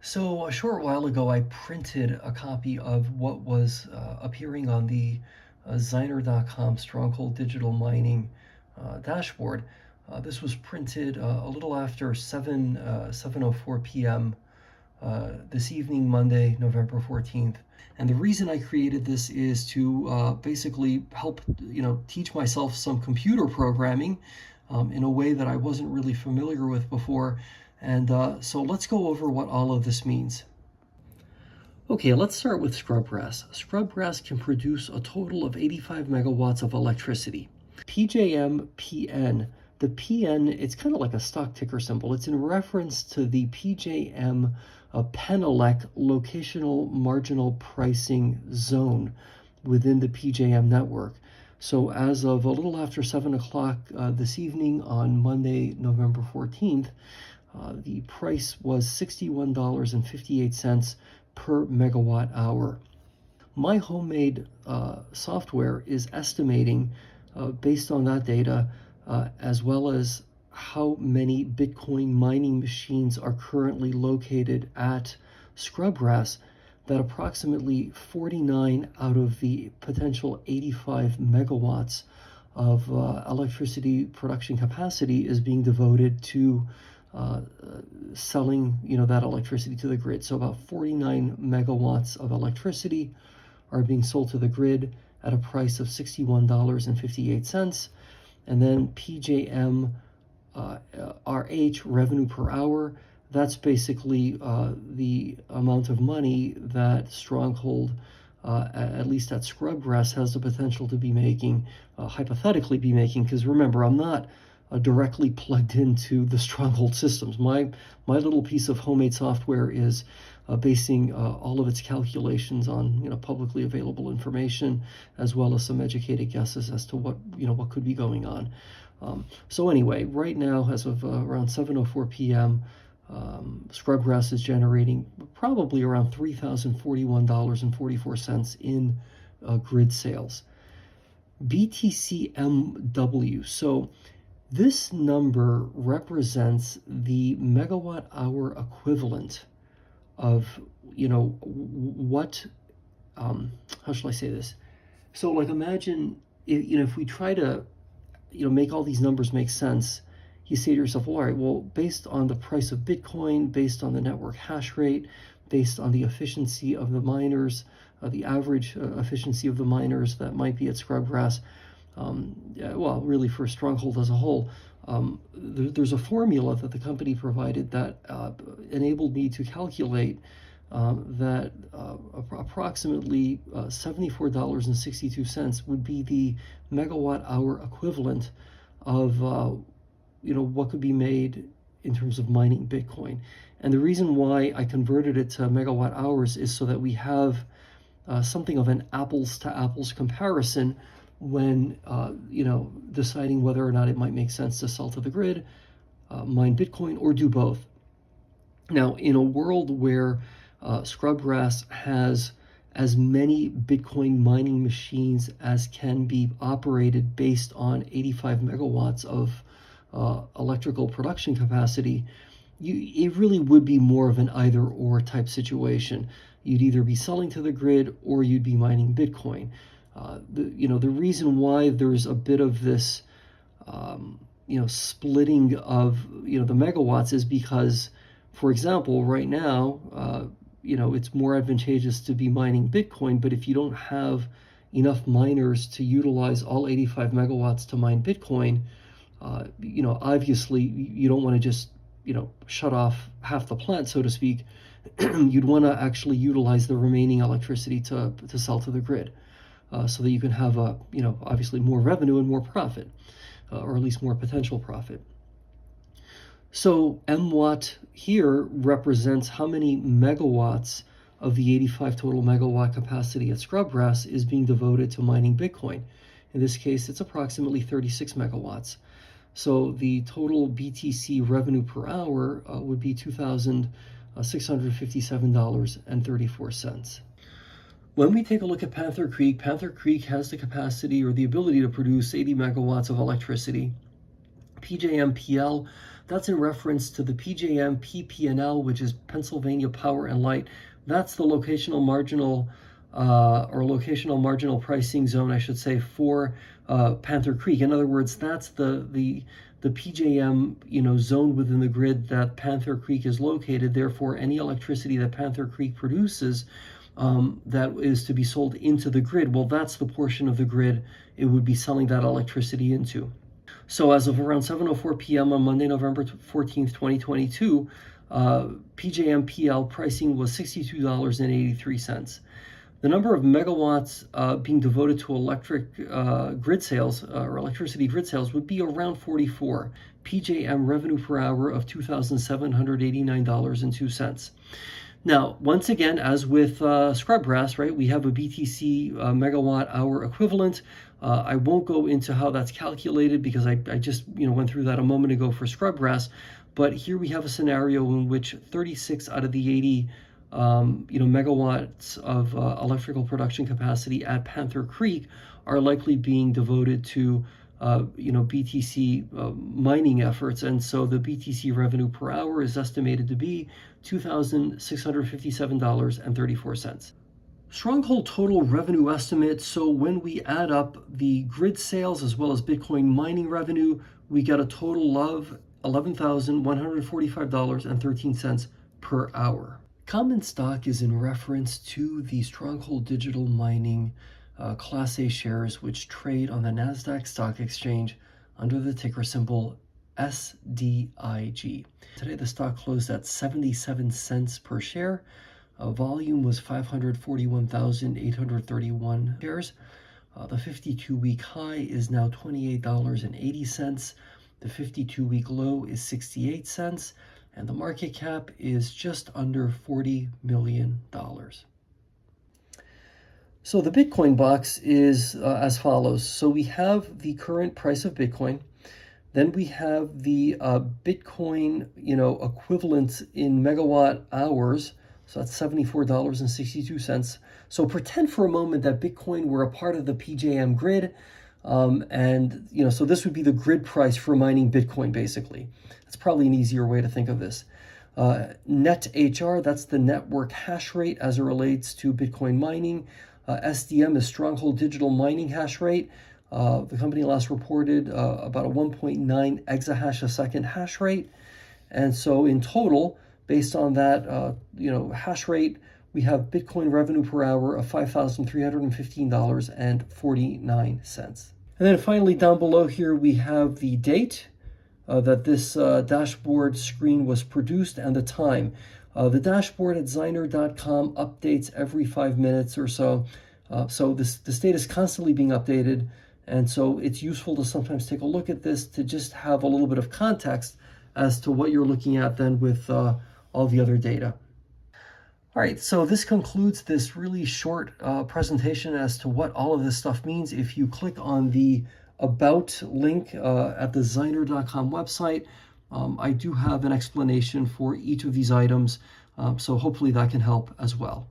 So a short while ago, I printed a copy of what was appearing on the Ziner.com Stronghold digital mining dashboard. This was printed a little after 7:04 p.m. This evening, Monday, November 14th. And the reason I created this is to basically help, teach myself some computer programming in a way that I wasn't really familiar with before. And so let's go over what all of this means. Okay, let's start with scrubgrass. Scrubgrass can produce a total of 85 megawatts of electricity. PJM PN, the PN, it's kind of like a stock ticker symbol. It's in reference to the PJM Penelec locational marginal pricing zone within the PJM network. So as of a little after 7 o'clock this evening on Monday, November 14th, the price was $61.58 per megawatt hour. My homemade software is estimating, based on that data, as well as how many Bitcoin mining machines are currently located at Scrubgrass, that approximately 49 out of the potential 85 megawatts of electricity production capacity is being devoted to selling, that electricity to the grid. So about 49 megawatts of electricity are being sold to the grid at a price of $61.58. And then PJM RH, revenue per hour, that's basically the amount of money that Stronghold, at least at Scrubgrass, has the potential to be making, hypothetically be making, because remember, I'm not directly plugged into the Stronghold systems. My little piece of homemade software is basing all of its calculations on publicly available information, as well as some educated guesses as to what could be going on. So anyway, right now, as of around 7:04 p.m., Scrubgrass is generating probably around $3,041.44 in grid sales. BTCMW. So this number represents the megawatt hour equivalent of, what, how shall I say this? So like imagine, if we try to, make all these numbers make sense, you say to yourself, well, all right, well, based on the price of Bitcoin, based on the network hash rate, based on the efficiency of the miners, the average efficiency of the miners that might be at Scrubgrass, well, really for Stronghold as a whole, there's a formula that the company provided that enabled me to calculate that approximately $74.62 would be the megawatt hour equivalent of what could be made in terms of mining Bitcoin. And the reason why I converted it to megawatt hours is so that we have something of an apples to apples comparison when deciding whether or not it might make sense to sell to the grid, mine Bitcoin, or do both. Now, in a world where Scrubgrass has as many Bitcoin mining machines as can be operated based on 85 megawatts of electrical production capacity, it really would be more of an either or type situation. You'd either be selling to the grid or you'd be mining Bitcoin. The reason why there's a bit of this, splitting of, the megawatts is because, for example, right now, it's more advantageous to be mining Bitcoin, but if you don't have enough miners to utilize all 85 megawatts to mine Bitcoin, obviously you don't want to just, shut off half the plant, so to speak. You'd want to actually utilize the remaining electricity to sell to the grid. So that you can have obviously more revenue and more profit, or at least more potential profit. So MWatt here represents how many megawatts of the 85 total megawatt capacity at Scrubgrass is being devoted to mining Bitcoin. In this case, it's approximately 36 megawatts. So the total BTC revenue per hour would be $2,657.34. When we take a look at Panther Creek has the capacity or the ability to produce 80 megawatts of electricity. PJMPL, That's in reference to the PJM PPNL, which is Pennsylvania Power and Light. That's the locational marginal locational marginal pricing zone, I should say, for Panther Creek. In other words, that's the PJM zone within the grid that Panther Creek is located. Therefore, any electricity that Panther Creek produces that is to be sold into the grid, well, that's the portion of the grid it would be selling that electricity into. So as of around 7:04 p.m. on Monday, November 14th, 2022, PJM PL pricing was $62.83. The number of megawatts being devoted to electric grid sales or electricity grid sales would be around 44. PJM revenue per hour of $2,789.02. Now, once again, as with Scrubgrass, right, we have a BTC megawatt hour equivalent. I won't go into how that's calculated because I just went through that a moment ago for Scrubgrass. But here we have a scenario in which 36 out of the 80 megawatts of electrical production capacity at Panther Creek are likely being devoted to BTC mining efforts, and so the BTC revenue per hour is estimated to be $2,657.34. Stronghold total revenue estimate. So when we add up the grid sales as well as Bitcoin mining revenue, we get a total of $11,145.13 per hour. Common stock is in reference to the Stronghold digital mining Class A shares, which trade on the NASDAQ stock exchange under the ticker symbol SDIG. Today, the stock closed at 77 cents per share. Volume was 541,831 shares. The 52-week high is now $28.80. The 52-week low is 68 cents. And the market cap is just under $40 million. So the Bitcoin box is as follows. So we have the current price of Bitcoin. Then we have the Bitcoin, equivalent in megawatt hours. So that's $74.62. So pretend for a moment that Bitcoin were a part of the PJM grid. So this would be the grid price for mining Bitcoin, basically. That's probably an easier way to think of this. Net HR, that's the network hash rate as it relates to Bitcoin mining. SDM is Stronghold digital mining hash rate. The company last reported about a 1.9 exahash a second hash rate. And so in total, based on that, hash rate, we have Bitcoin revenue per hour of $5,315.49. And then finally, down below here, we have the date that this dashboard screen was produced and the time. The dashboard at Zyner.com updates every 5 minutes or so. So this data is constantly being updated. And so it's useful to sometimes take a look at this to just have a little bit of context as to what you're looking at then with all the other data. All right, so this concludes this really short presentation as to what all of this stuff means. If you click on the About link at the Zyner.com website, I do have an explanation for each of these items, so hopefully that can help as well.